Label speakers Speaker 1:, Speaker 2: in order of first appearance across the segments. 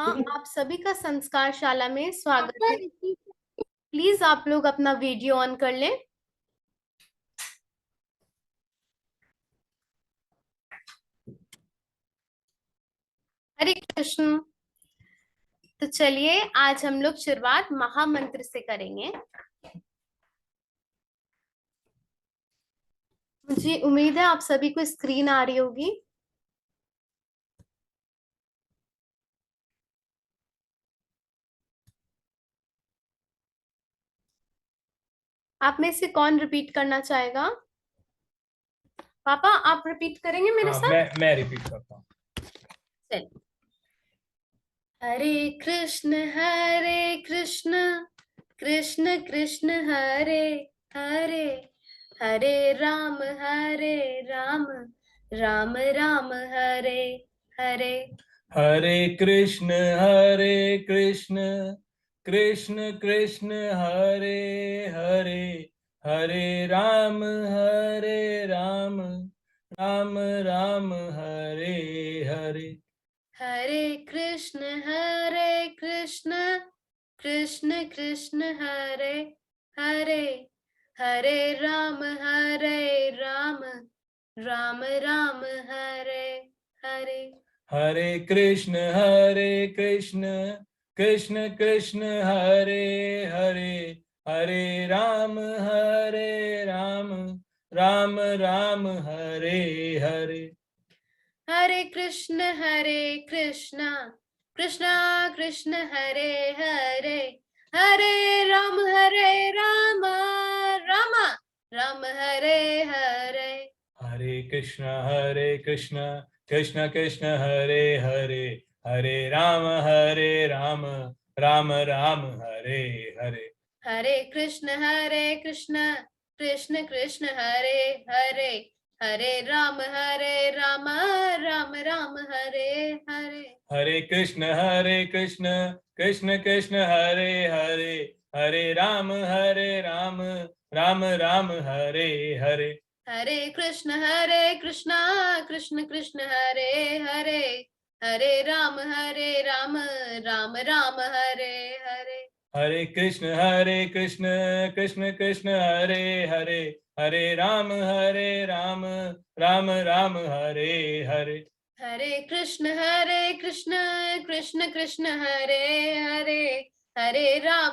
Speaker 1: आप सभी का संस्कार शाला में स्वागत है। प्लीज आप लोग अपना वीडियो ऑन कर लें। हरे कृष्ण। तो चलिए आज हम लोग शुरुआत महामंत्र से करेंगे। मुझे उम्मीद है आप सभी को स्क्रीन आ रही होगी। आप में से कौन रिपीट करना चाहेगा? पापा आप रिपीट करेंगे मेरे साथ?
Speaker 2: मैं रिपीट करता हूँ।
Speaker 1: चलिए। हरे कृष्ण कृष्ण कृष्ण हरे हरे, हरे राम राम राम हरे हरे।
Speaker 2: हरे कृष्ण कृष्ण कृष्ण हरे हरे, हरे राम राम राम हरे हरे।
Speaker 1: हरे कृष्ण कृष्ण कृष्ण हरे हरे, हरे राम राम राम हरे हरे।
Speaker 2: हरे कृष्ण कृष्ण कृष्ण हरे हरे, हरे राम राम राम हरे हरे।
Speaker 1: हरे कृष्ण कृष्ण कृष्ण हरे हरे, हरे राम राम राम हरे हरे।
Speaker 2: हरे कृष्ण कृष्ण कृष्ण हरे हरे, हरे राम राम राम हरे हरे।
Speaker 1: हरे कृष्ण कृष्ण कृष्ण हरे हरे, हरे राम राम राम हरे हरे।
Speaker 2: हरे कृष्ण कृष्ण कृष्ण हरे हरे, हरे राम राम राम हरे हरे।
Speaker 1: हरे कृष्ण कृष्ण कृष्ण हरे हरे, हरे राम राम राम हरे हरे।
Speaker 2: हरे कृष्ण कृष्ण कृष्ण हरे हरे, हरे राम राम राम हरे हरे।
Speaker 1: हरे कृष्ण कृष्ण कृष्ण हरे हरे, हरे राम राम राम हरे हरे।
Speaker 2: हरे कृष्ण कृष्ण कृष्ण हरे हरे, हरे राम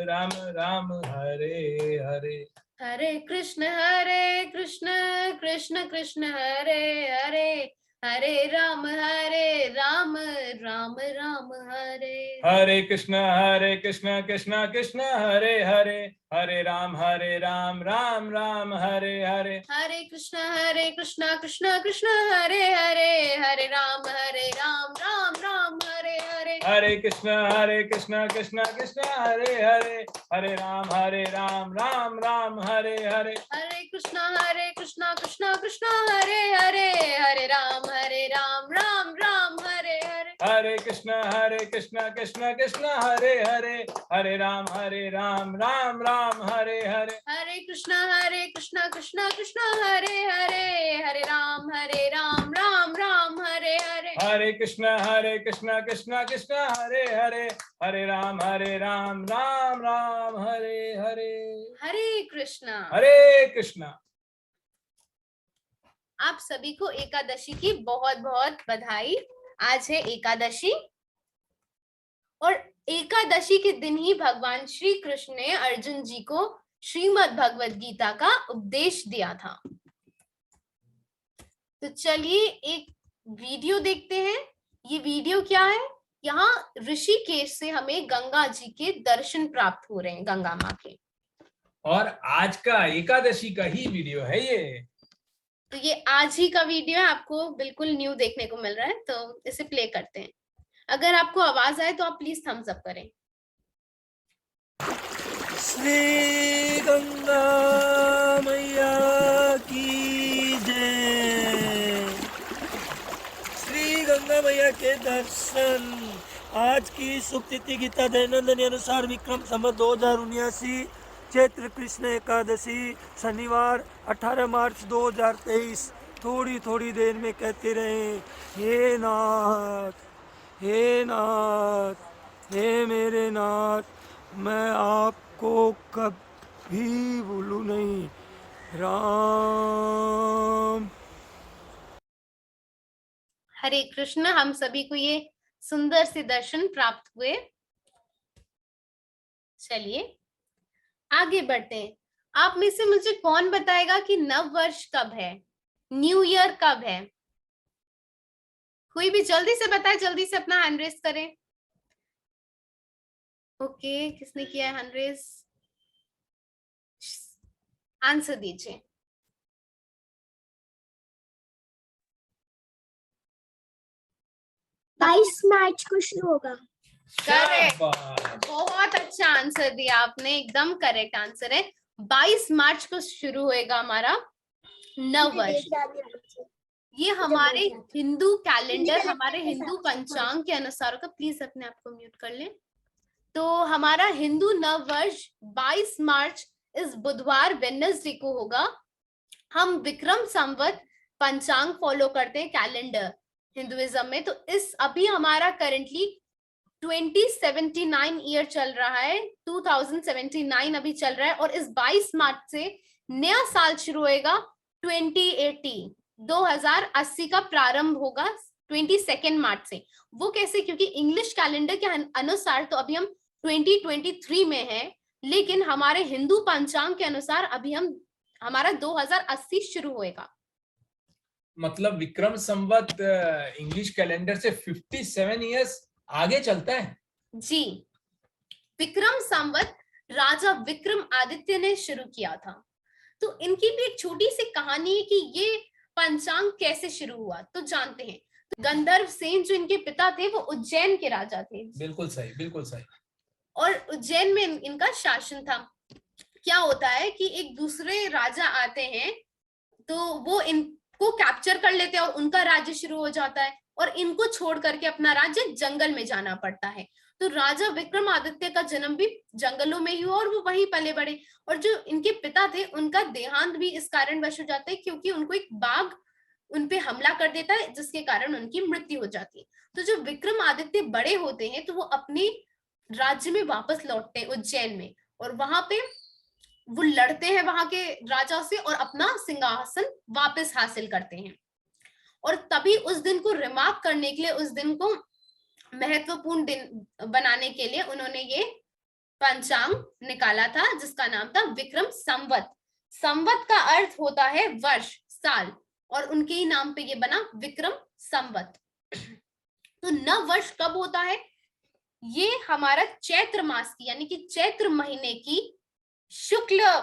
Speaker 2: राम राम हरे हरे।
Speaker 1: हरे कृष्ण कृष्ण कृष्ण हरे हरे, हरे राम राम राम हरे।
Speaker 2: हरे कृष्ण कृष्ण कृष्ण हरे हरे, हरे राम राम राम हरे हरे।
Speaker 1: हरे कृष्ण कृष्ण कृष्ण हरे हरे, हरे राम राम राम हरे हरे।
Speaker 2: हरे कृष्ण कृष्ण कृष्ण हरे हरे, हरे राम राम हरे हरे।
Speaker 1: हरे कृष्ण कृष्ण कृष्ण हरे हरे, हरे राम राम हरे हरे।
Speaker 2: हरे कृष्ण कृष्ण कृष्ण हरे हरे, हरे राम राम राम हरे हरे।
Speaker 1: हरे कृष्ण कृष्ण कृष्ण हरे हरे, हरे राम राम हरे हरे।
Speaker 2: हरे कृष्ण कृष्ण कृष्ण हरे हरे, हरे राम राम राम हरे हरे।
Speaker 1: हरे कृष्ण।
Speaker 2: हरे कृष्ण।
Speaker 1: आप सभी को एकादशी की बहुत बहुत बधाई। आज है एकादशी और एकादशी के दिन ही भगवान श्री कृष्ण ने अर्जुन जी को श्रीमद् भगवद गीता का उपदेश दिया था। तो चलिए एक वीडियो देखते हैं। ये वीडियो क्या है? यहाँ ऋषिकेश से हमें गंगा जी के दर्शन प्राप्त हो रहे हैं, गंगा माँ के।
Speaker 2: और आज का एकादशी का ही वीडियो है ये।
Speaker 1: तो ये आज ही का वीडियो है, आपको बिल्कुल न्यू देखने को मिल रहा है। तो इसे प्ले करते हैं। अगर आपको आवाज आए तो आप प्लीज थम्स अप करें।
Speaker 3: श्री गंगा मैया की जय। श्री गंगा मैया के दर्शन। आज की शुभ तिथि गीता दैनंदिनी अनुसार विक्रम संवत 2079 चैत्र कृष्ण एकादशी शनिवार 18 मार्च 2023। थोड़ी थोड़ी देर में कहते रहे, हे नाथ, हे नाथ, हे मेरे नाथ, मैं आपको कभी भूलूं नहीं। राम।
Speaker 1: हरे कृष्ण। हम सभी को ये सुंदर से दर्शन प्राप्त हुए। चलिए आगे बढ़ते हैं। आप में से मुझे कौन बताएगा कि नव वर्ष कब है, न्यू ईयर कब है? कोई भी जल्दी से बताए, जल्दी से अपना हैंड रेस करें। ओके, किसने किया है हैंड रेस? आंसर दीजिए।
Speaker 4: 22 मार्च को शुरू होगा।
Speaker 1: करेक्ट,
Speaker 2: शाबाश।
Speaker 1: बहुत अच्छा आंसर दिया आपने, एकदम करेक्ट आंसर है। 22 मार्च को शुरू होएगा हमारा नव वर्ष। ये हमारे हिंदू कैलेंडर, हमारे हिंदू पंचांग के अनुसार का, प्लीज अपने आप को म्यूट कर लें। तो हमारा हिंदू नव वर्ष 22 मार्च इस बुधवार वेडनेसडे को होगा। हम विक्रम संवत पंचांग फॉलो करते हैं कैलेंडर हिंदुइज्म में। तो इस अभी हमारा करेंटली 2079 ईयर चल रहा है, 2079 अभी चल रहा है। और इस 22 मार्च से नया साल शुरू होएगा 2080 का प्रारंभ होगा 22 मार्च से। वो कैसे? क्योंकि इंग्लिश कैलेंडर के अनुसार तो अभी हम 2023 में हैं, लेकिन हमारे हिंदू पंचांग के अनुसार अभी हमारा 2080 शुरू होएगा।
Speaker 2: मतलब विक्रम संवत इंग्लिश कैलेंडर से 57 इयर्स आगे चलता है।
Speaker 1: जी, विक्रम संवत राजा विक्रम आदित्य ने शुरू किया था। तो इनकी भी एक छोटी सी कहानी है कि ये पंचांग कैसे शुरू हुआ, तो जानते हैं। तो गंधर्व सेन जो इनके पिता थे वो उज्जैन के राजा थे।
Speaker 2: बिल्कुल सही, बिल्कुल सही।
Speaker 1: और उज्जैन में इनका शासन था। क्या होता है कि एक दूसरे राजा आते हैं तो वो इनको कैप्चर कर लेते हैं और उनका राज्य शुरू हो जाता है, और इनको छोड़ करके अपना राज्य जंगल में जाना पड़ता है। तो राजा विक्रमादित्य का जन्म भी जंगलों में ही हुआ और वो वहीं पले बड़े। और जो इनके पिता थे उनका देहांत भी इस कारणवश हो जाता है क्योंकि उनको एक बाघ उनपे हमला कर देता है, जिसके कारण उनकी मृत्यु हो जाती है। तो जो विक्रमादित्य बड़े होते हैं तो वो अपने राज्य में वापस लौटते हैं उज्जैन में, और वहां पे वो लड़ते हैं वहां के राजा से और अपना सिंहासन वापस हासिल करते हैं। और तभी उस दिन को रिमार्क करने के लिए, उस दिन को महत्वपूर्ण दिन बनाने के लिए उन्होंने ये पंचांग निकाला था, जिसका नाम था विक्रम संवत। संवत का अर्थ होता है वर्ष, साल, और उनके ही नाम पे ये बना विक्रम संवत। तो नव वर्ष कब होता है? ये हमारा चैत्र मास की, यानी कि चैत्र महीने की शुक्ल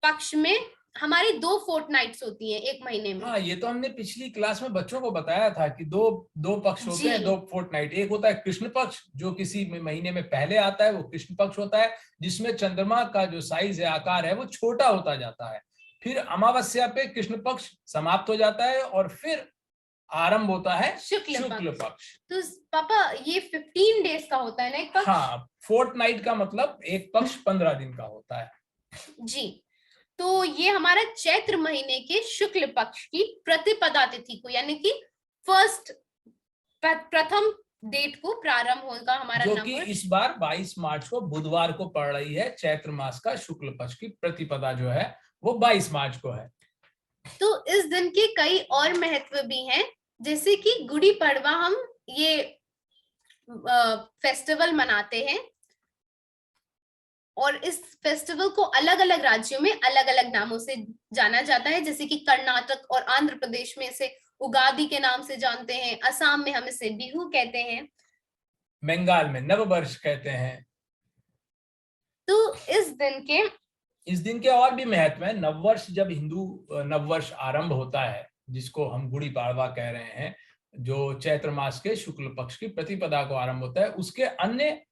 Speaker 1: पक्ष में हमारी 2 फोर्टनाइट्स होती हैं एक महीने में।
Speaker 2: हाँ, ये तो हमने पिछली क्लास में बच्चों को बताया था कि दो पक्ष होते हैं, 2 फोर्टनाइट। एक होता है कृष्ण पक्ष, जो किसी महीने में पहले आता है, वो कृष्ण पक्ष होता है, जिसमें चंद्रमा का जो साइज है, आकार है, वो छोटा होता जाता है। फिर अमावस्या पे कृष्ण पक्ष समाप्त हो जाता है और फिर आरंभ होता है शुक्ल पक्ष।
Speaker 1: तो पापा ये 15 डेज का होता है ना एक पक्ष?
Speaker 2: हाँ, फोर्टनाइट का मतलब एक पक्ष 15 दिन का होता है।
Speaker 1: जी, तो ये हमारा चैत्र महीने के शुक्ल पक्ष की प्रतिपदा तिथि को, यानी कि प्रथम डेट को प्रारंभ होगा हमारा,
Speaker 2: जो कि इस बार 22 मार्च को बुधवार को पड़ रही है। चैत्र मास का शुक्ल पक्ष की प्रतिपदा जो है वो 22 मार्च को है।
Speaker 1: तो इस दिन के कई और महत्व भी हैं, जैसे कि गुड़ी पड़वा, हम ये फेस्टिवल मनाते हैं और इस फेस्टिवल को अलग अलग राज्यों में अलग अलग नामों से जाना जाता है। जैसे कि कर्नाटक और आंध्र प्रदेश में इसे उगादि के नाम से जानते हैं, असम में हम इसे बिहू कहते हैं,
Speaker 2: बंगाल में नव वर्ष कहते हैं।
Speaker 1: तो इस दिन के
Speaker 2: और भी महत्व है। नववर्ष, जब हिंदू नववर्ष आरंभ होता है, जिसको हम गुड़ी पाड़वा कह रहे हैं, जो चैत्र मास के शुक्ल पक्ष की प्रतिपदा को आरंभ होता है, उसके अन्य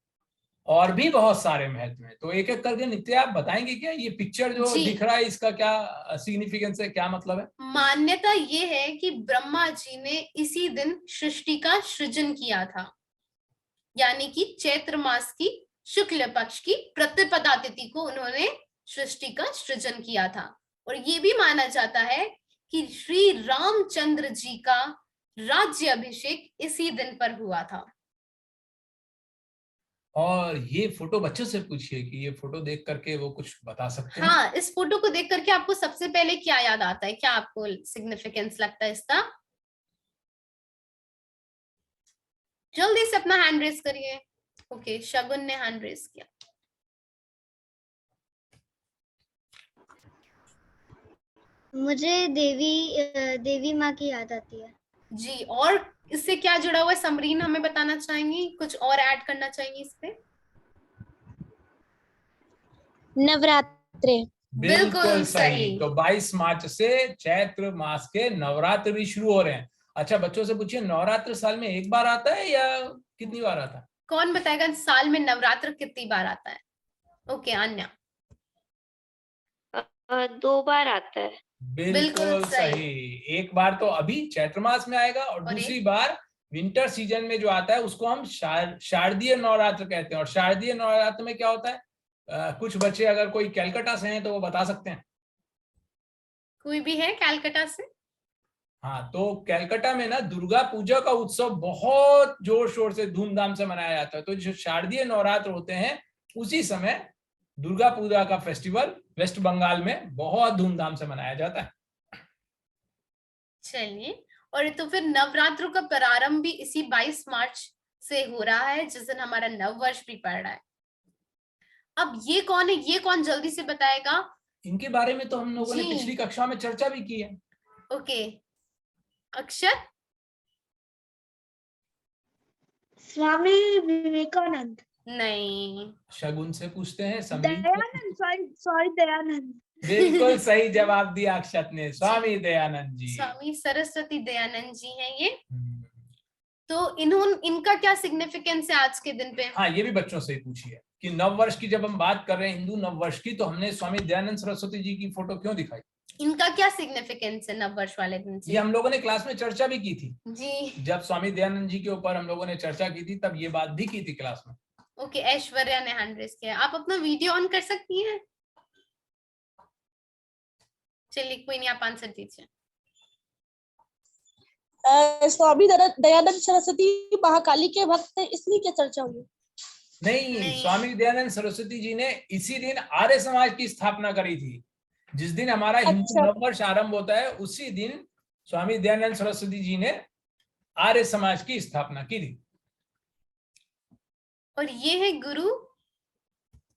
Speaker 2: और भी बहुत सारे महत्व हैं। तो एक एक करके नित्य आप बताएंगे क्या? ये पिक्चर जो दिख रहा है, इसका क्या सिग्निफिकेंस है, क्या मतलब है?
Speaker 1: मान्यता ये है कि ब्रह्मा जी ने इसी दिन सृष्टि का सृजन किया था, यानी कि चैत्र मास की शुक्ल पक्ष की प्रतिपदा तिथि को उन्होंने सृष्टि का सृजन किया था। और ये भी माना जाता है कि श्री रामचंद्र जी का राज्य अभिषेक इसी दिन पर हुआ था।
Speaker 2: और ये फोटो बच्चों से पूछिए कि ये फोटो देख करके वो कुछ बता सकते हैं।
Speaker 1: हाँ, इस फोटो को देख करके आपको सबसे पहले क्या याद आता है, क्या आपको सिग्निफिकेंस लगता है इसका? जल्दी से अपना हैंड रेस करिए। ओके, शगुन ने हैंड रेस किया।
Speaker 4: मुझे देवी माँ की याद आती है
Speaker 1: जी, और इससे क्या जुड़ा हुआ है समरीन हमें बताना चाहेंगी, कुछ और ऐड करना चाहेंगी इस पे?
Speaker 4: नवरात्रे।
Speaker 2: बिल्कुल सही। तो 22 मार्च से चैत्र मास के नवरात्र भी शुरू हो रहे हैं। अच्छा, बच्चों से पूछिए नवरात्र साल में एक बार आता है या कितनी बार आता है?
Speaker 1: कौन बताएगा साल में नवरात्र कितनी बार आता है? ओके, अन्या।
Speaker 5: 2 बार आता है।
Speaker 2: बिल्कुल सही। एक बार तो अभी चैत्र मास में आएगा और दूसरी बार विंटर सीजन में जो आता है उसको हम शारदीय नवरात्र कहते हैं। और शारदीय नवरात्र में क्या होता है? कुछ बच्चे अगर कोई कैलकाटा से हैं तो वो बता सकते हैं।
Speaker 1: कोई भी है कैलकाटा से?
Speaker 2: हाँ, तो कैलकाटा में ना दुर्गा पूजा का उत्सव बहुत जोर शोर से धूमधाम से मनाया जाता है। तो जो शारदीय नवरात्र होते हैं उसी समय दुर्गा पूजा का फेस्टिवल वेस्ट बंगाल में बहुत धूमधाम से मनाया जाता है।
Speaker 1: चलिए, और तो फिर नवरात्रों का प्रारंभ भी इसी 22 मार्च से हो रहा है, जिस दिन हमारा नव वर्ष भी पड़ रहा है। अब ये कौन है, ये कौन जल्दी से बताएगा?
Speaker 2: इनके बारे में तो हम लोगों ने पिछली कक्षा में चर्चा भी की है।
Speaker 1: ओके, अक्षर।
Speaker 4: स्वामी विवेकानंद।
Speaker 1: नहीं,
Speaker 2: शगुन से पूछते हैं।
Speaker 4: दयानंद, सॉरी दयानंद।
Speaker 2: बिल्कुल सही जवाब दिया अक्षत ने, स्वामी दयानंद जी।
Speaker 1: स्वामी सरस्वती दयानंद जी हैं ये। तो इनका क्या सिग्निफिकेंस है आज के दिन पे?
Speaker 2: हाँ, ये भी बच्चों से ही पूछिए कि नव वर्ष की जब हम बात कर रहे हैं हिंदू नव वर्ष की, तो हमने स्वामी दयानंद सरस्वती जी की फोटो क्यों दिखाई?
Speaker 1: इनका क्या सिग्निफिकेंस है नव वर्ष वाले दिन से?
Speaker 2: ये हम लोगों ने क्लास में चर्चा भी की थी
Speaker 1: जी।
Speaker 2: जब स्वामी दयानंद जी के ऊपर हम लोगों ने चर्चा की थी, तब ये बात भी की थी क्लास में।
Speaker 1: ओके, ऐश्वर्या ने हैंड रेस किया। आप अपना वीडियो ऑन कर सकती हैं? चलिए, कोई नहीं, आप आंसर दीजिए।
Speaker 6: स्वामी दयानंद सरस्वती महाकाली के भक्त थे, इसलिए क्या चर्चा हुई?
Speaker 2: नहीं, स्वामी दयानंद सरस्वती जी ने इसी दिन आर्य समाज की स्थापना करी थी। जिस दिन हमारा हिंदू नववर्ष आरंभ होता है उसी दिन स्वामी दयानंद सरस्वती जी ने आर्य समाज की स्थापना की थी।
Speaker 1: और ये है गुरु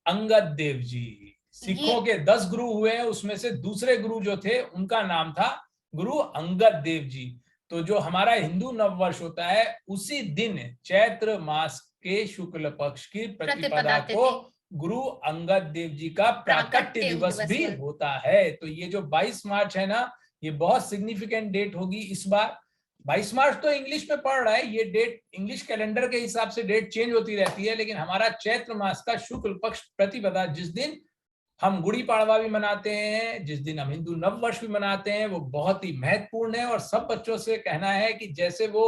Speaker 2: अंगद देव जी। सिखों के 10 गुरु हुए हैं, उसमें से दूसरे गुरु जो थे उनका नाम था गुरु अंगद देव जी। तो जो हमारा हिंदू नववर्ष होता है उसी दिन चैत्र मास के शुक्ल पक्ष की प्रतिपदा को गुरु अंगद देव जी का प्राकट्य दिवस भी होता है। तो ये जो 22 मार्च है ना, ये बहुत सिग्निफिकेंट डेट होगी इस बार। 22 मार्च तो इंग्लिश में पड़ रहा है, ये डेट इंग्लिश कैलेंडर के हिसाब से डेट चेंज होती रहती है, लेकिन हमारा चैत्र मास का शुक्ल पक्ष प्रतिपदा, जिस दिन हम गुड़ी पाड़वा भी मनाते हैं, जिस दिन हम हिंदू नव वर्ष भी मनाते हैं, वो बहुत ही महत्वपूर्ण है। और सब बच्चों से कहना है कि जैसे वो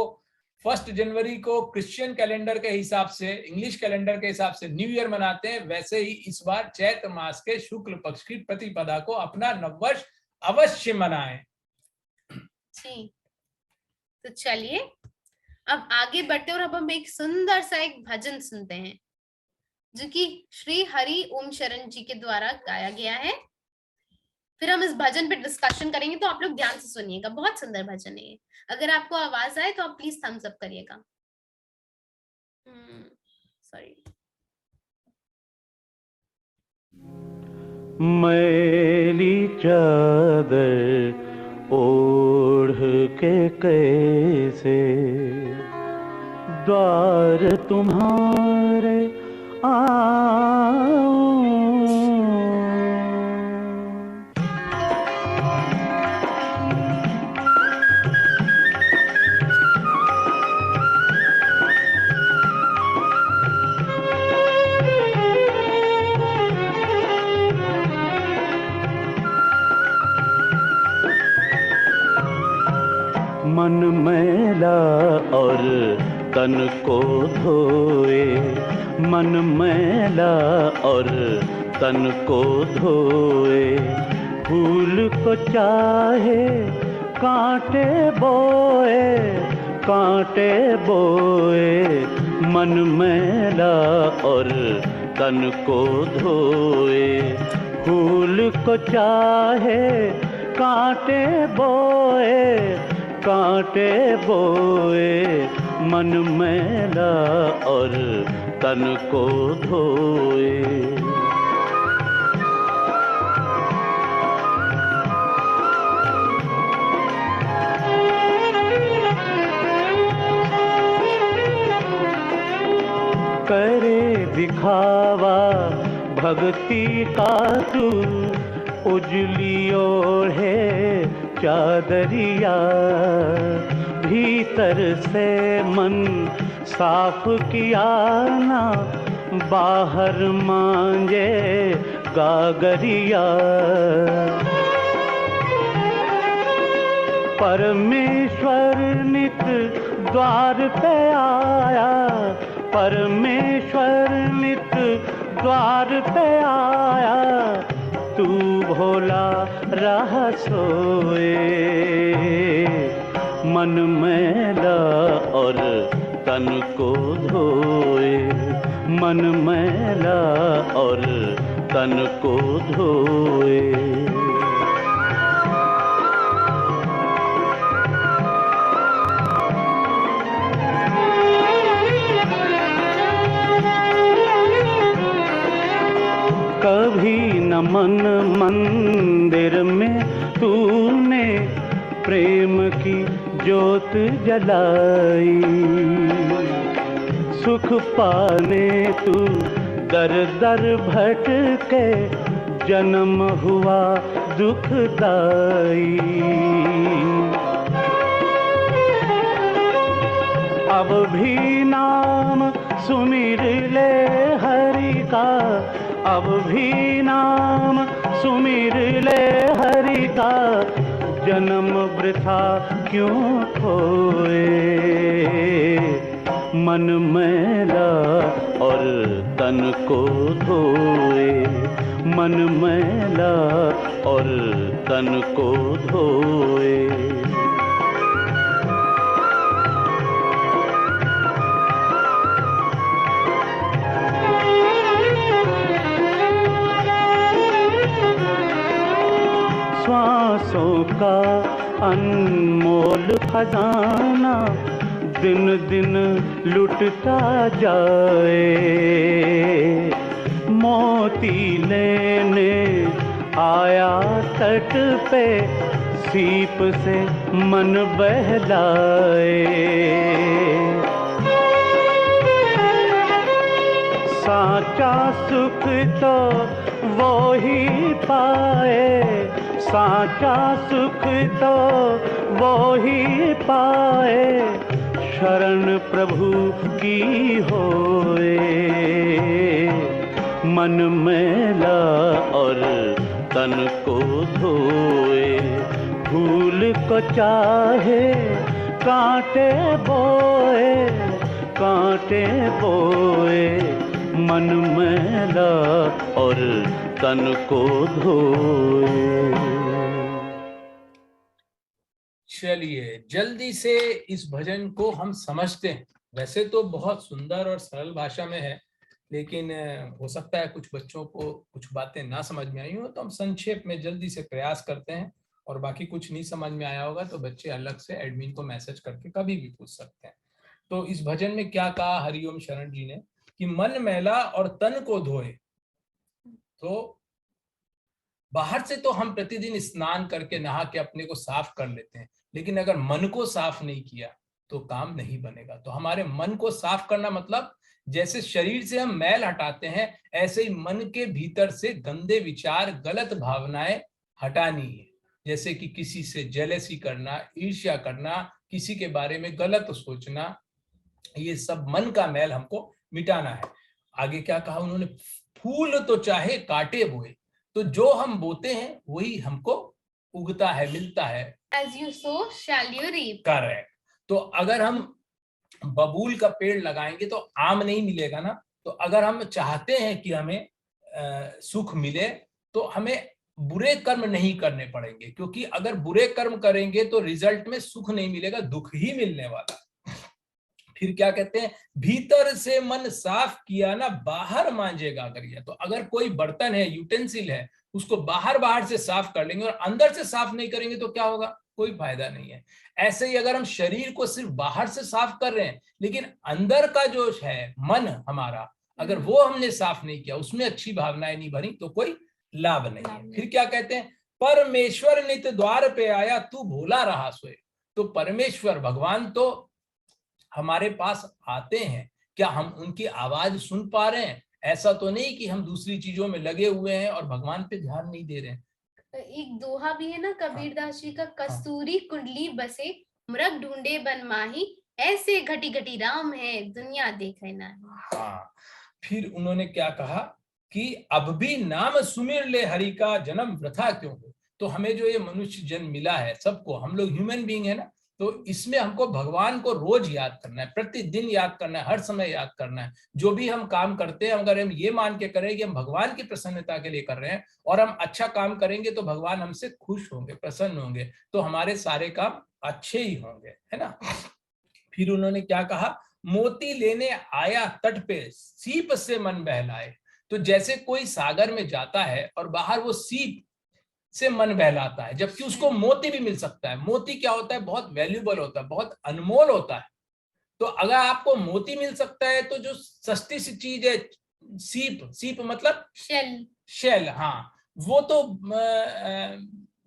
Speaker 2: 1 जनवरी को क्रिश्चियन कैलेंडर के हिसाब से, इंग्लिश कैलेंडर के हिसाब से न्यू ईयर मनाते हैं, वैसे ही इस बार चैत्र मास के शुक्ल पक्ष की प्रतिपदा को अपना नववर्ष अवश्य मनाएं।
Speaker 1: जी, तो चलिए अब आगे बढ़ते और अब हम एक सुंदर सा एक भजन सुनते हैं जो कि श्री हरि ओम शरण जी के द्वारा गाया गया है। फिर हम इस भजन पे डिस्कशन करेंगे, तो आप लोग ध्यान से सुनिएगा, बहुत सुंदर भजन है ये। अगर आपको आवाज आए तो आप प्लीज थम्स अप करिएगा। सॉरी।
Speaker 7: मैली चादर ओढ़ के कैसे द्वार तुम्हारे आऊं, मन मैला और तन को धोए, मन मैला और तन को धोए, फूल को चाहे कांटे बोए, कांटे बोए। मन मैला और तन को धोए, फूल को चाहे कांटे बोए, कांटे बोए। मन मैला और तन को धोए। करे दिखावा भक्ति का तू, उजली ओढ़े चादरिया, भीतर से मन साफ किया ना, बाहर मांगे गागरिया। परमेश्वर नित द्वार पे आया, परमेश्वर नित द्वार पे आया, तू भोला रह सोए। मन मैला और तन को धोए, मन मैला और तन को धोए। कभी न मन मंदिर में तूने प्रेम की ज्योत जलाई, सुख पाने तू दर दर भटके, जन्म हुआ दुखदाई। अब भी नाम सुमिर ले हरि का, अब भी नाम सुमिर ले हरि का, जन्म वृथा क्यों खोए। मन मैला और तन को धोए, मन मैला और तन को धोए। सांसों का अनमोल खजाना दिन दिन लुटता जाए, मोती लेने आया तट पे, सीप से मन बहलाए। साचा सुख तो वो ही पाए, साचा सुख तो वो ही पाए, शरण प्रभु की होए। मन मैला और तन को धोए, फूल को चाहे कांटे बोए, कांटे बोए। मन मैला और तन को धोए।
Speaker 2: चलिए जल्दी से इस भजन को हम समझते हैं। वैसे तो बहुत सुंदर और सरल भाषा में है, लेकिन हो सकता है कुछ बच्चों को कुछ बातें ना समझ में आई हो, तो हम संक्षेप में जल्दी से प्रयास करते हैं। और बाकी कुछ नहीं समझ में आया होगा तो बच्चे अलग से एडमिन को मैसेज करके कभी भी पूछ सकते हैं। तो इस भजन में क्या कहा हरिओम शरण जी ने कि मन मैला और तन को धोए। तो बाहर से तो हम प्रतिदिन स्नान करके नहा के अपने को साफ कर लेते हैं, लेकिन अगर मन को साफ नहीं किया तो काम नहीं बनेगा। तो हमारे मन को साफ करना मतलब जैसे शरीर से हम मैल हटाते हैं, ऐसे ही मन के भीतर से गंदे विचार, गलत भावनाएं हटानी है। जैसे कि किसी से जेलसी करना, ईर्ष्या करना, किसी के बारे में गलत सोचना, ये सब मन का मैल हमको मिटाना है। आगे क्या कहा उन्होंने, फूल तो चाहे कांटे बोए, तो जो हम बोते हैं वही हमको उगता है, मिलता है।
Speaker 1: As you sow, shall you reap.
Speaker 2: Correct. तो अगर हम बबूल का पेड़ लगाएंगे तो आम नहीं मिलेगा ना, तो अगर हम चाहते हैं कि हमें सुख मिले तो हमें बुरे कर्म नहीं करने पड़ेंगे, क्योंकि अगर बुरे कर्म करेंगे तो रिजल्ट में सुख नहीं मिलेगा, दुख ही मिलने वाला। फिर क्या कहते हैं, भीतर से मन साफ किया ना बाहर मांजेगा करिए। तो अगर कोई बर्तन है, यूटेंसिल है, उसको बाहर से साफ कर लेंगे और अंदर से साफ नहीं करेंगे तो क्या होगा, कोई फायदा नहीं है। ऐसे ही अगर हम शरीर को सिर्फ बाहर से साफ कर रहे हैं लेकिन अंदर का जो है मन हमारा, अगर वो हमने साफ नहीं किया, उसमें अच्छी भावनाएं नहीं भरी, तो कोई लाभ नहीं है। फिर क्या कहते हैं, परमेश्वर नित द्वार पे आया तू भोला रहा सोए। तो परमेश्वर भगवान तो हमारे पास आते हैं, क्या हम उनकी आवाज सुन पा रहे हैं? ऐसा तो नहीं कि हम दूसरी चीजों में लगे हुए हैं और भगवान पे ध्यान नहीं दे रहे हैं।
Speaker 1: एक दोहा भी है ना कबीरदास जी का, कस्तूरी कुंडली बसे मृग ढूंढे बन माही, ऐसे घटी घटी राम है दुनिया देखे ना।
Speaker 2: हाँ, फिर उन्होंने क्या कहा कि अब भी नाम सुमिर ले हरि का, जन्म वृथा क्यों हो। तो हमें जो ये मनुष्य जन्म मिला है, सबको, हम लोग ह्यूमन बीइंग है ना, तो इसमें हमको भगवान को रोज याद करना है, प्रतिदिन याद करना है, हर समय याद करना है। जो भी हम काम करते हैं अगर हम ये मान के करें कि हम भगवान की प्रसन्नता के लिए कर रहे हैं और हम अच्छा काम करेंगे तो भगवान हमसे खुश होंगे, प्रसन्न होंगे, तो हमारे सारे काम अच्छे ही होंगे, है ना। फिर उन्होंने क्या कहा, मोती लेने आया तट पे सीप से मन बहलाए। तो जैसे कोई सागर में जाता है और बाहर वो सीप से मन बहलाता है, जबकि उसको मोती भी मिल सकता है। मोती क्या होता है, बहुत वैल्यूएबल होता है, बहुत अनमोल होता है। तो अगर आपको मोती मिल सकता है तो जो सस्ती सी चीज है, सीप मतलब शेल, हाँ, वो तो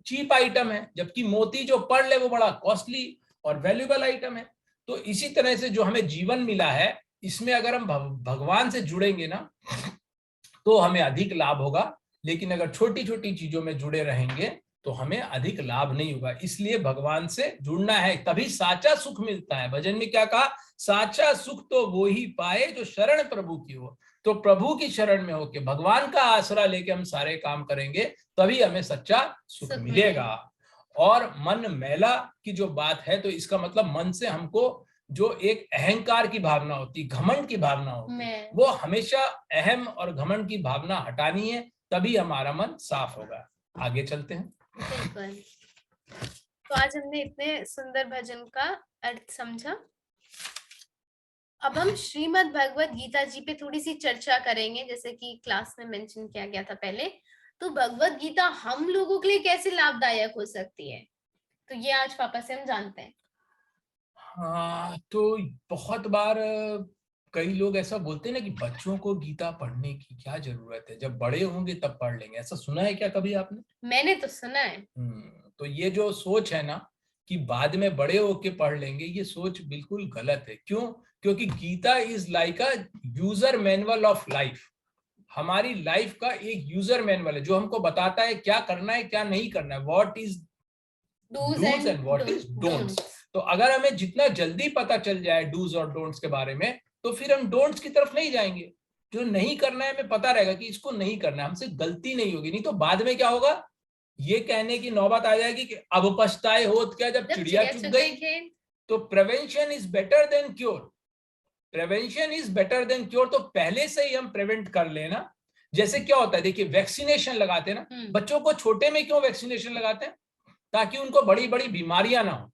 Speaker 2: चीप आइटम है, जबकि मोती जो पर्ल है वो बड़ा कॉस्टली और वैल्यूएबल आइटम है। तो इसी तरह से जो हमें जीवन मिला है, इसमें अगर हम भगवान से जुड़ेंगे ना तो हमें अधिक लाभ होगा, लेकिन अगर छोटी छोटी चीजों में जुड़े रहेंगे तो हमें अधिक लाभ नहीं होगा। इसलिए भगवान से जुड़ना है, तभी साचा सुख मिलता है। भजन में क्या कहा, साचा सुख तो वो ही पाए जो शरण प्रभु की हो। तो प्रभु की शरण में होके भगवान का आसरा लेके हम सारे काम करेंगे, तभी हमें सच्चा सुख मिलेगा। और मन मैला की जो बात है, तो इसका मतलब मन से हमको जो एक अहंकार की भावना होती, घमंड की भावना होती, वो हमेशा अहम और घमंड की भावना हटानी है, तभी हमारा मन साफ होगा। आगे चलते हैं।
Speaker 1: बिल्कुल। तो आज हमने इतने सुंदर भजन का अर्थ समझा। अब हम श्रीमद् भगवत गीता जी पे थोड़ी सी चर्चा करेंगे, जैसे कि क्लास में मेंशन किया गया था पहले। तो भगवत गीता हम लोगों के लिए कैसे लाभदायक हो सकती है, तो ये आज पापा से हम जानते हैं।
Speaker 2: हाँ, तो बहुत बार कई लोग ऐसा बोलते हैं ना कि बच्चों को गीता पढ़ने की क्या जरूरत है, जब बड़े होंगे तब पढ़ लेंगे। ऐसा सुना है क्या कभी आपने?
Speaker 1: मैंने तो सुना है।
Speaker 2: तो ये जो सोच है ना कि बाद में बड़े होके पढ़ लेंगे, ये सोच बिल्कुल गलत है। क्यों? क्योंकि Gita is like a user manual of life. हमारी लाइफ का एक यूजर मैनुअल है जो हमको बताता है क्या करना है, क्या नहीं करना है, what is dos and what is don'ts. तो अगर हमें जितना जल्दी पता चल जाए डूज और डोंट्स के बारे में, तो फिर हम डोंट्स की तरफ नहीं जाएंगे। जो नहीं करना है हमें पता रहेगा कि इसको नहीं करना है, हमसे गलती नहीं होगी। नहीं तो बाद में क्या होगा, ये कहने की नौबत आ जाएगी कि अब पछताए होत क्या जब चिड़िया चुग गई। तो prevention is better than cure. Prevention is better than cure. तो पहले से ही हम प्रिवेंट कर लेना। जैसे क्या होता है, देखिए वैक्सीनेशन लगाते हैं ना, बच्चों को छोटे में क्यों वैक्सीनेशन लगाते हैं, ताकि उनको बड़ी बड़ी बीमारियां ना हो।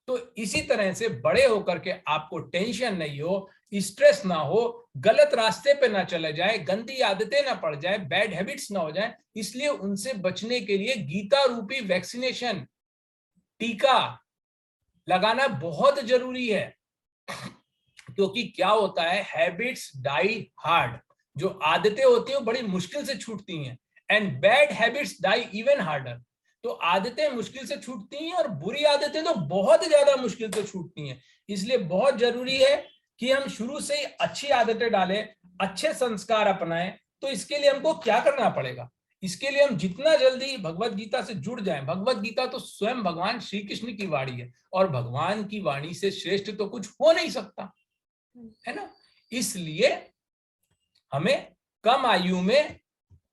Speaker 2: तो इसी तरह से बड़े होकर के आपको टेंशन नहीं हो, स्ट्रेस ना हो, गलत रास्ते पे ना चले जाए, गंदी आदतें ना पड़ जाए, बैड हैबिट्स ना हो जाए, इसलिए उनसे बचने के लिए गीता रूपी वैक्सीनेशन, टीका लगाना बहुत जरूरी है। क्योंकि क्या होता है, हैबिट्स डाई हार्ड। जो आदतें होती हैं वो बड़ी मुश्किल से छूटती हैं, and bad habits die even harder. तो आदतें मुश्किल से छूटती हैं और बुरी आदतें तो बहुत ज्यादा मुश्किल से छूटती हैं। इसलिए बहुत जरूरी है कि हम शुरू से ही अच्छी आदतें डालें, अच्छे संस्कार अपनाएं। तो इसके लिए हमको क्या करना पड़ेगा, इसके लिए हम जितना जल्दी भगवत गीता से जुड़ जाएं। भगवत गीता तो स्वयं भगवान श्री कृष्ण की वाणी है, और भगवान की वाणी से श्रेष्ठ तो कुछ हो नहीं सकता, है ना। इसलिए हमें कम आयु में,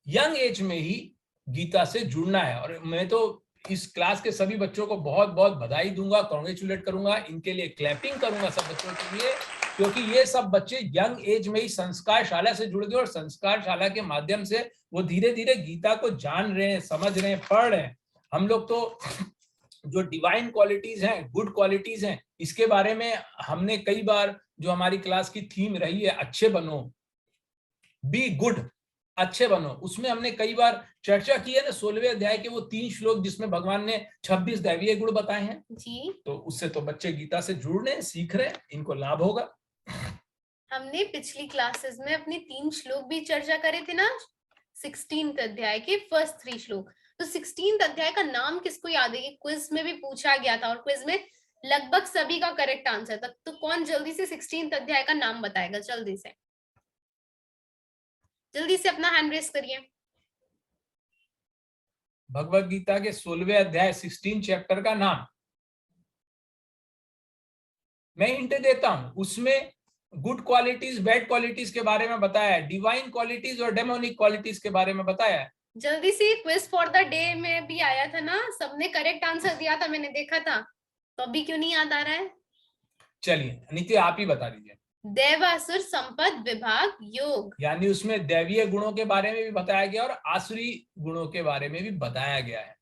Speaker 2: यंग एज में ही गीता से जुड़ना है। और मैं तो इस क्लास के सभी बच्चों को बहुत बहुत बधाई दूंगा, कांग्रेचुलेट करूंगा, इनके लिए क्लैपिंग करूंगा सब बच्चों के लिए। क्योंकि ये सब बच्चे यंग एज में ही संस्कार शाला से जुड़ गए और संस्कार शाला के माध्यम से वो धीरे धीरे गीता को जान रहे हैं, समझ रहे हैं, पढ़ रहे हैं। हम लोग तो जो डिवाइन क्वालिटीज हैं, गुड क्वालिटीज हैं, इसके बारे में हमने कई बार, जो हमारी क्लास की थीम रही है अच्छे बनो, बी गुड, अच्छे बनो, उसमें हमने कई बार चर्चा की है ना 16वें अध्याय के वो 3 श्लोक जिसमें भगवान ने 26 दैवीय गुण बताए हैं
Speaker 1: जी।
Speaker 2: तो उससे तो बच्चे गीता से जुड़ रहे हैं, सीख रहे हैं, इनको लाभ होगा।
Speaker 1: हमने पिछली क्लासेस में अपने 3 श्लोक भी चर्चा करे थे ना, 16th अध्याय के फर्स्ट 3 श्लोक। तो 16th अध्याय का नाम किसको याद है? क्विज में भी पूछा गया था और क्विज में लगभग सभी का करेक्ट आंसर था। तो कौन जल्दी से 16th अध्याय का नाम बताएगा? जल्दी से अपना हैंड रेस करिए।
Speaker 2: भगवत गीता के 16वें अध्याय 16 चैप्टर का नाम मैं हिंट देता हूं, उसमें गुड क्वालिटीज, बैड क्वालिटीज के बारे में बताया है, डिवाइन क्वालिटीज और डेमोनिक क्वालिटीज के बारे में बताया है।
Speaker 1: जल्दी से, क्विज फॉर द डे में भी आया था ना, सबने करेक्ट आंसर दिया था, मैंने देखा था। तो अभी क्यों नहीं याद आ रहा है?
Speaker 2: चलिए नित्य आप ही बता दीजिए।
Speaker 1: देवासुर संपद विभाग योग,
Speaker 2: यानी उसमें दैवीय गुणों के बारे में भी बताया गया और आसुरी गुणों के बारे में भी बताया गया है।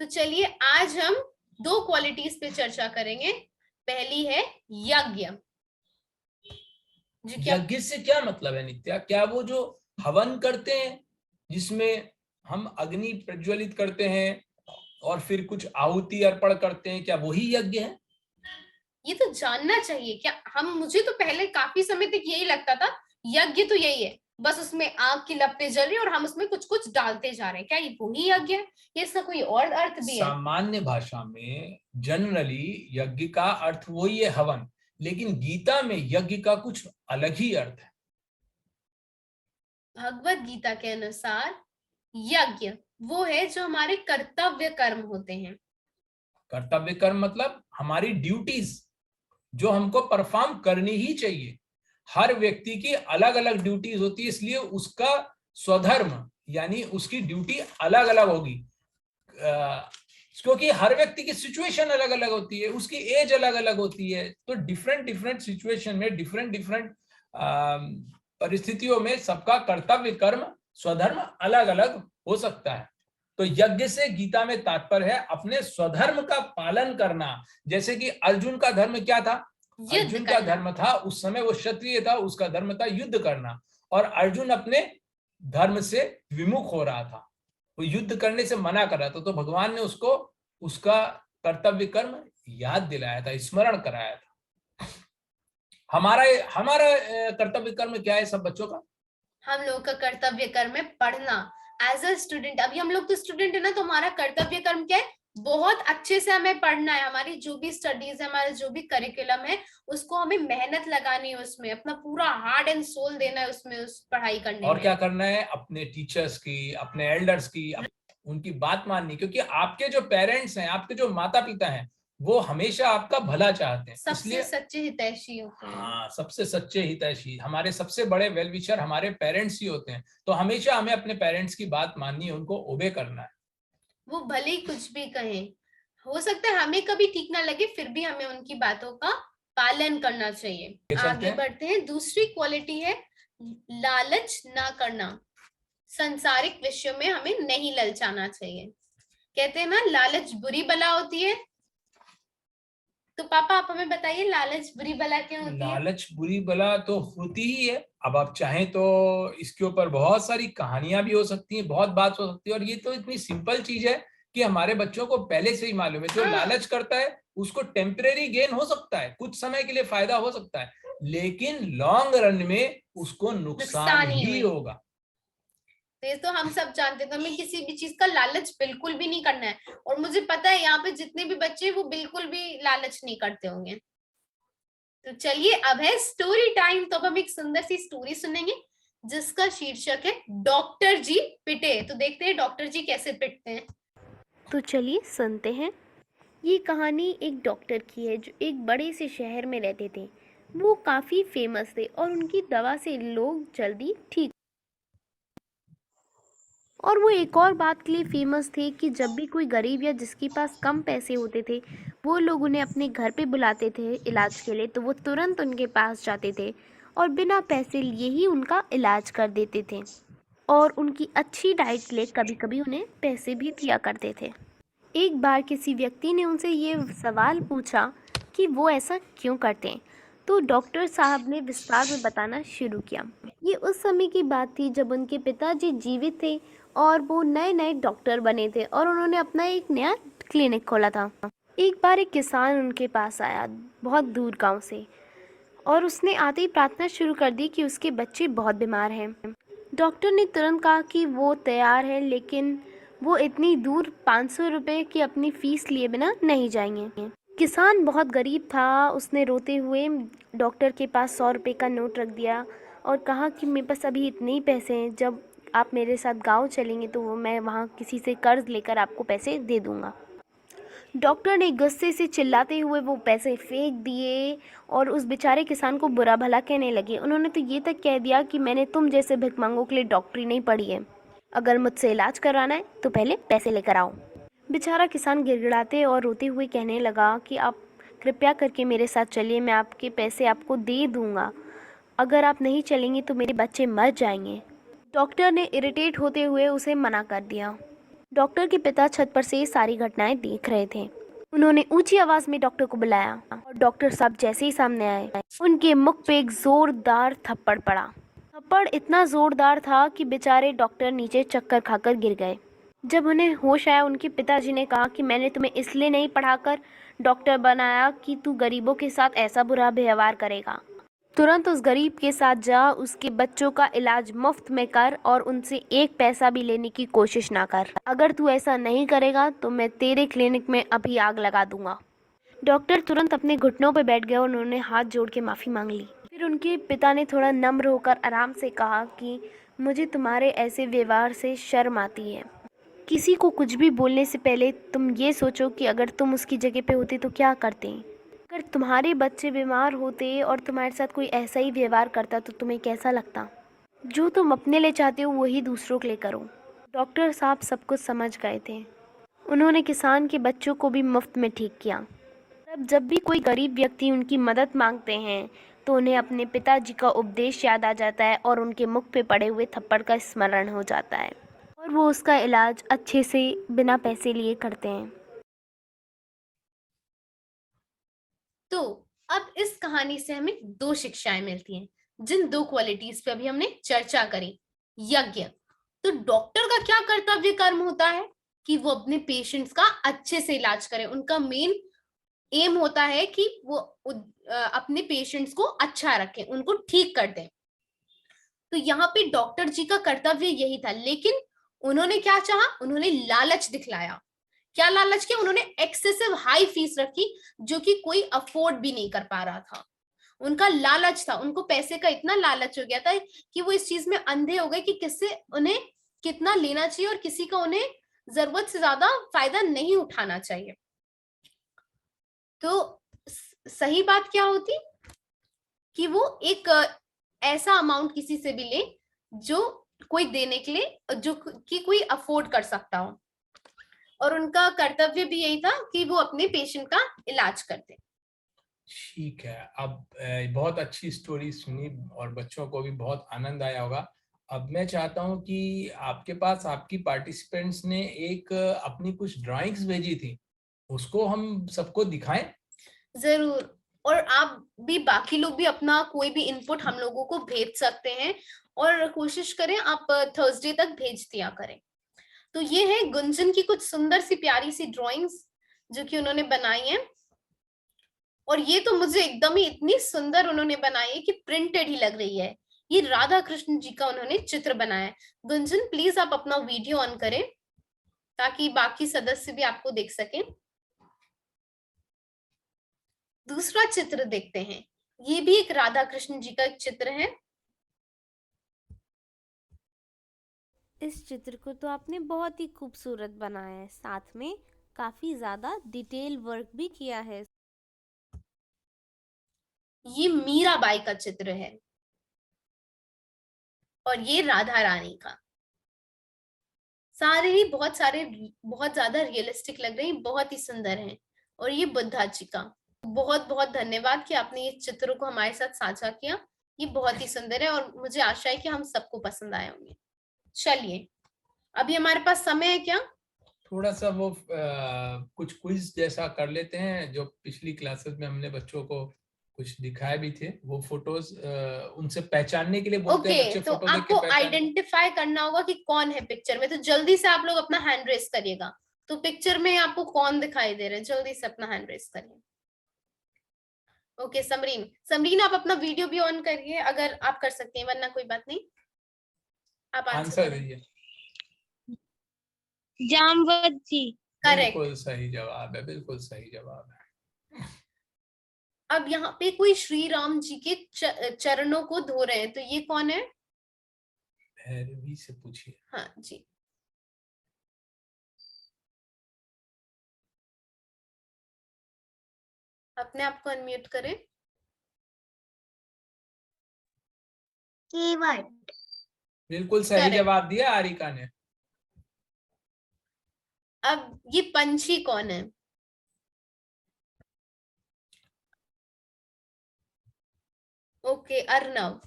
Speaker 1: तो चलिए आज हम 2 क्वालिटीज पे चर्चा करेंगे। पहली है यज्ञ।
Speaker 2: यज्ञ से क्या मतलब है नित्या? क्या वो जो हवन करते हैं जिसमें हम अग्नि प्रज्वलित करते हैं और फिर कुछ आहुति अर्पण करते हैं, क्या वही यज्ञ है?
Speaker 1: ये तो जानना चाहिए क्या? मुझे तो पहले काफी समय तक यही लगता था यज्ञ तो यही है, बस उसमें आग की लपटें जल रही है और हम उसमें कुछ कुछ डालते जा रहे हैं। क्या ये वही यज्ञ है? ये इसका कोई और अर्थ भी है?
Speaker 2: सामान्य भाषा में जनरली यज्ञ का अर्थ वही है, हवन, लेकिन गीता में यज्ञ का कुछ अलग ही अर्थ है।
Speaker 1: भगवत गीता के अनुसार यज्ञ वो है जो हमारे कर्तव्य कर्म होते हैं।
Speaker 2: कर्तव्य कर्म मतलब हमारी ड्यूटीज जो हमको परफॉर्म करनी ही चाहिए। हर व्यक्ति की अलग अलग ड्यूटीज होती है, इसलिए उसका स्वधर्म यानी उसकी ड्यूटी अलग अलग होगी, क्योंकि हर व्यक्ति की सिचुएशन अलग अलग होती है, उसकी एज अलग अलग होती है। तो डिफरेंट सिचुएशन में डिफरेंट परिस्थितियों में सबका कर्तव्य कर्म स्वधर्म अलग अलग हो सकता है। तो यज्ञ से गीता में तात्पर्य है अपने स्वधर्म का पालन करना। जैसे कि अर्जुन का धर्म क्या था? अर्जुन का धर्म था, उस समय वो क्षत्रिय था, उसका धर्म था युद्ध करना, और अर्जुन अपने धर्म से विमुख हो रहा था, वो युद्ध करने से मना कर रहा था। तो भगवान ने उसको उसका कर्तव्य कर्म याद दिलाया था, स्मरण कराया था। हमारा कर्तव्य कर्म क्या है सब बच्चों का? हम लोग का कर्तव्य कर्म है पढ़ना एज अ स्टूडेंट। अभी हम लोग तो स्टूडेंट है ना, तो हमारा कर्तव्य कर्म क्या है? बहुत अच्छे से हमें पढ़ना है। हमारी जो भी स्टडीज है, हमारा जो भी करिकुलम है, उसको हमें मेहनत लगानी है, उसमें अपना पूरा हार्ट एंड सोल देना है, उसमें उस पढ़ाई करने और में। क्या करना है? अपने टीचर्स की, अपने एल्डर्स की, उनकी बात माननी, क्योंकि आपके जो पेरेंट्स हैं, आपके जो माता पिता हैं, वो हमेशा आपका भला चाहते हैं, सबसे सच्चे हितैषी होते हैं। हाँ, सबसे सच्चे हितैषी, हमारे सबसे बड़े वेल विशर हमारे पेरेंट्स ही होते हैं। तो हमेशा हमें अपने पेरेंट्स की बात माननी है, उनको ओबे करना है। वो भले ही कुछ भी कहें, हो सकता है हमें कभी ठीक ना लगे, फिर भी हमें उनकी बातों का पालन करना चाहिए। आगे बढ़ते हैं। दूसरी क्वालिटी है लालच ना करना। संसारिक विषयों में हमें नहीं ललचाना चाहिए। कहते हैं ना लालच बुरी बला होती है। तो पापा आप हमें बताइए लालच बुरी बला क्यों होती है? लालच बुरी बला तो होती ही है। अब आप चाहें तो इसके ऊपर बहुत सारी कहानियां भी हो सकती हैं, बहुत बात हो सकती है, और ये तो इतनी सिंपल चीज है कि हमारे बच्चों को पहले से ही मालूम है। जो लालच करता है उसको टेम्परेरी गेन हो सकता है, कुछ समय के लिए फायदा हो सकता है, लेकिन लॉन्ग रन में उसको नुकसान ही होगा। तो हम सब जानते हैं, तो हमें किसी भी चीज का लालच बिल्कुल भी नहीं करना है। और मुझे पता है यहाँ पे जितने भी बच्चे हैं वो बिल्कुल भी लालच नहीं करते होंगे। तो चलिए अब है स्टोरी टाइम। तो अब हम एक सुंदर सी स्टोरी सुनेंगे जिसका शीर्षक है डॉक्टर जी पिटे। तो देखते हैं डॉक्टर जी कैसे पिटते हैं।
Speaker 5: तो चलिए सुनते हैं। ये कहानी एक डॉक्टर की है जो एक बड़े से शहर में रहते थे। वो काफ़ी फेमस थे और उनकी दवा से लोग जल्दी ठीक। और वो एक और बात के लिए फेमस थे कि जब भी कोई गरीब या जिसके पास कम पैसे होते थे वो लोग उन्हें अपने घर पे बुलाते थे इलाज के लिए, तो वो तुरंत उनके पास जाते थे और बिना पैसे लिए ही उनका इलाज कर देते थे और उनकी अच्छी डाइट के लिए कभी कभी उन्हें पैसे भी दिया करते थे। एक बार किसी व्यक्ति ने उनसे ये सवाल पूछा कि वो ऐसा क्यों करते हैं, तो डॉक्टर साहब ने विस्तार में बताना शुरू किया। ये उस समय की बात थी जब उनके पिताजी जीवित थे और वो नए नए डॉक्टर बने थे और उन्होंने अपना एक नया क्लिनिक खोला था। एक बार एक किसान उनके पास आया बहुत दूर गांव से, और उसने आते ही प्रार्थना शुरू कर दी कि उसके बच्चे बहुत बीमार हैं। डॉक्टर ने तुरंत कहा कि वो तैयार है, लेकिन वो इतनी दूर 500 रुपये की अपनी फ़ीस लिए बिना नहीं जाएंगे। किसान बहुत गरीब था, उसने रोते हुए डॉक्टर के पास 100 रुपये का नोट रख दिया और कहा कि मेरे पास अभी इतने ही पैसे हैं, जब आप मेरे साथ गांव चलेंगे तो मैं वहाँ किसी से कर्ज लेकर आपको पैसे दे दूँगा। डॉक्टर ने गुस्से से चिल्लाते हुए वो पैसे फेंक दिए और उस बेचारे किसान को बुरा भला कहने लगे। उन्होंने तो ये तक कह दिया कि मैंने तुम जैसे भिखमंगों के लिए डॉक्टरी नहीं पढ़ी है, अगर मुझसे इलाज कराना है तो पहले पैसे लेकर आओ। बेचारा किसान गिड़गिड़ाते और रोते हुए कहने लगा कि आप कृपया करके मेरे साथ चलिए, मैं आपके पैसे आपको दे दूँगा, अगर आप नहीं चलेंगे तो मेरे बच्चे मर जाएंगे। डॉक्टर ने इरिटेट होते हुए उसे मना कर दिया। डॉक्टर के पिता छत पर से ये सारी घटनाएं देख रहे थे। उन्होंने ऊंची आवाज में डॉक्टर को बुलाया और डॉक्टर साहब जैसे ही सामने आए, उनके मुख पे एक जोरदार थप्पड़ पड़ा। थप्पड़ इतना जोरदार था कि बेचारे डॉक्टर नीचे चक्कर खाकर गिर गए। जब उन्हें होश आया, उनके पिताजी ने कहा कि मैंने तुम्हें इसलिए नहीं पढ़ाकर डॉक्टर बनाया कि तू गरीबों के साथ ऐसा बुरा व्यवहार करेगा। तुरंत उस गरीब के साथ जा, उसके बच्चों का इलाज मुफ्त में कर और उनसे एक पैसा भी लेने की कोशिश ना कर। अगर तू ऐसा नहीं करेगा तो मैं तेरे क्लिनिक में अभी आग लगा दूंगा। डॉक्टर तुरंत अपने घुटनों पर बैठ गए और उन्होंने हाथ जोड़ के माफ़ी मांग ली। फिर उनके पिता ने थोड़ा नम्र होकर आराम से कहा कि मुझे तुम्हारे ऐसे व्यवहार से शर्म आती है। किसी को कुछ भी बोलने से पहले तुम ये सोचो कि अगर तुम उसकी जगह पे होते तो क्या करते। अगर तुम्हारे बच्चे बीमार होते और तुम्हारे साथ कोई ऐसा ही व्यवहार करता तो तुम्हें कैसा लगता। जो तुम अपने लिए चाहते हो वही दूसरों के लिए करो। डॉक्टर साहब सब कुछ समझ गए थे। उन्होंने किसान के बच्चों को भी मुफ्त में ठीक किया। अब जब भी कोई गरीब व्यक्ति उनकी मदद मांगते हैं तो उन्हें अपने पिताजी का उपदेश याद आ जाता है और उनके मुख पे पड़े हुए थप्पड़ का स्मरण हो जाता है और वो उसका इलाज अच्छे से बिना पैसे लिए करते हैं।
Speaker 1: तो अब इस कहानी से हमें दो शिक्षाएं मिलती हैं, जिन दो क्वालिटीज पे अभी हमने चर्चा करी। यज्ञ, तो डॉक्टर का क्या कर्तव्य कर्म होता है कि वो अपने पेशेंट्स का अच्छे से इलाज करें। उनका मेन एम होता है कि वो अपने पेशेंट्स को अच्छा रखें, उनको ठीक कर दें। तो यहाँ पे डॉक्टर जी का कर्तव्य यही था, लेकिन उन्होंने क्या चाहा, उन्होंने लालच दिखलाया। क्या लालच किया? उन्होंने एक्सेसिव हाई फीस रखी जो कि कोई अफोर्ड भी नहीं कर पा रहा था। उनका लालच था, उनको पैसे का इतना लालच हो गया था कि वो इस चीज में अंधे हो गए कि किससे उन्हें कितना लेना चाहिए और किसी का उन्हें जरूरत से ज्यादा फायदा नहीं उठाना चाहिए। तो सही बात क्या होती कि वो एक ऐसा अमाउंट किसी से भी ले जो कोई देने के लिए, जो कि कोई अफोर्ड कर सकता हो, और उनका कर्तव्य भी यही था कि वो अपने पेशेंट का इलाज करते।
Speaker 2: ठीक है, अब बहुत अच्छी स्टोरी सुनी और बच्चों को भी बहुत आनंद आया होगा। अब मैं चाहता हूं कि आपके पास आपकी पार्टिसिपेंट्स ने एक अपनी कुछ ड्राइंग्स भेजी थी, उसको हम सबको दिखाएं।
Speaker 1: जरूर, और आप भी, बाकी लोग भी अपना कोई भी इनपुट हम लोगों को भेज सकते हैं और कोशिश करें आप थर्सडे तक भेज दिया करें। तो ये है गुंजन की कुछ सुंदर सी प्यारी सी ड्राइंग्स जो कि उन्होंने बनाई है, और ये तो मुझे एकदम ही इतनी सुंदर उन्होंने बनाई है कि प्रिंटेड ही लग रही है। ये राधा कृष्ण जी का उन्होंने चित्र बनाया है। गुंजन प्लीज आप अपना वीडियो ऑन करें ताकि बाकी सदस्य भी आपको देख सकें। दूसरा चित्र देखते हैं, ये भी एक राधा कृष्ण जी का एक चित्र है।
Speaker 5: इस चित्र को तो आपने बहुत ही खूबसूरत बनाया है, साथ में काफी ज्यादा डिटेल वर्क भी किया है।
Speaker 1: ये मीराबाई का चित्र है और ये राधा रानी का। सारे ही बहुत ज्यादा रियलिस्टिक लग रहे हैं, बहुत ही सुंदर हैं और ये बुद्धा जी का। बहुत बहुत धन्यवाद कि आपने ये चित्रों को हमारे साथ साझा किया। ये बहुत ही सुंदर है और मुझे आशा है कि हम सबको पसंद आए होंगे। चलिए, अभी हमारे पास समय है क्या?
Speaker 2: थोड़ा सा वो कुछ क्विज जैसा कर लेते हैं, जो पिछली क्लासेस में हमने बच्चों को कुछ दिखाए भी थे, वो फोटोज उनसे पहचानने के लिए बोलते हैं बच्चे।
Speaker 1: तो
Speaker 2: फोटो देख के
Speaker 1: आपको
Speaker 2: पहचान।
Speaker 1: आइडेंटिफाई करना होगा कि कौन है पिक्चर में, तो जल्दी से आप लोग अपना हैंड रेस करिएगा। तो पिक्चर में आपको कौन दिखाई दे रहे हैं, जल्दी से अपना हैंड रेस करिए। ओके, समरीन आप अपना वीडियो भी ऑन करिए अगर आप कर सकते हैं, वरना कोई बात नहीं, आप
Speaker 2: आंसर दीजिए।
Speaker 6: जामवंत जी।
Speaker 1: करेक्ट।
Speaker 2: बिल्कुल सही जवाब है, बिल्कुल सही जवाब है।
Speaker 1: अब यहाँ पे कोई श्री राम जी के चरणों को धो रहे हैं, तो ये कौन है?
Speaker 2: भैरवी से पूछिए।
Speaker 1: हाँ जी, अपने आप को अनम्यूट करें।
Speaker 4: केवट।
Speaker 2: बिल्कुल सही
Speaker 1: Correct.
Speaker 2: जवाब दिया आरिका ने।
Speaker 1: अब ये पंछी कौन है? ओके, अर्नव।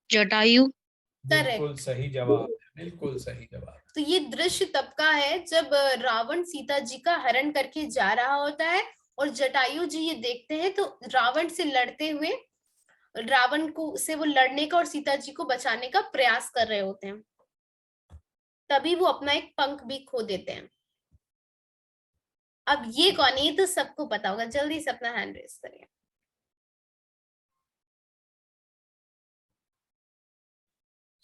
Speaker 6: जटायु।
Speaker 2: बिल्कुल सही जवाब, बिल्कुल सही जवाब।
Speaker 1: तो ये दृश्य तब का है जब रावण सीता जी का हरण करके जा रहा होता है और जटायु जी ये देखते हैं, तो रावण से लड़ते हुए, रावण को से वो लड़ने का और सीता जी को बचाने का प्रयास कर रहे होते हैं, तभी वो अपना एक पंख भी खो देते हैं। अब ये कौन है? ये तो सबको पता होगा, जल्दी से अपना हैंड रेस करिए।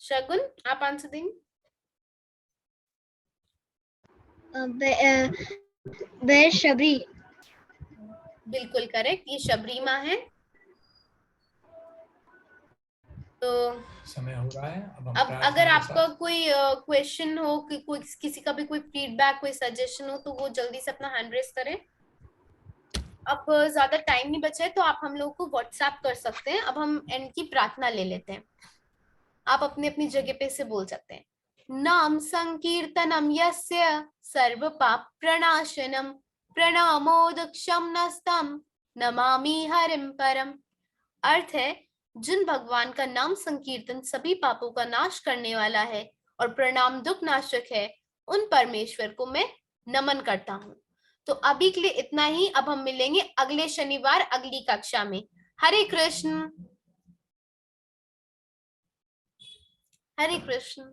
Speaker 1: शगुन, आप आंसर देंगे?
Speaker 4: बैर शबरी।
Speaker 1: बिल्कुल करेक्ट, ये शबरी माँ है। तो
Speaker 2: समय हो रहा है, अब
Speaker 1: अब अगर आपका कोई क्वेश्चन हो कि कोई किसी का भी कोई फीडबैक, कोई सजेशन हो, तो वो जल्दी से अपना हैंड रेस करें। अब ज्यादा टाइम नहीं बचा है, तो आप हम लोग को व्हाट्सएप कर सकते हैं। अब हम एंड की प्रार्थना ले लेते हैं। आप अपनी अपनी जगह पे से बोल सकते हैं। नाम संकीर्तनम यस्य सर्व पाप प्रणाशनम प्रणमोदक्षम नस्तम नमामि हरिम परम। अर्थ है, जिन भगवान का नाम संकीर्तन सभी पापों का नाश करने वाला है और प्रणाम दुख नाशक है, उन परमेश्वर को मैं नमन करता हूँ। तो अभी के लिए इतना ही। अब हम मिलेंगे अगले शनिवार अगली कक्षा में। हरे कृष्ण। हरे कृष्ण।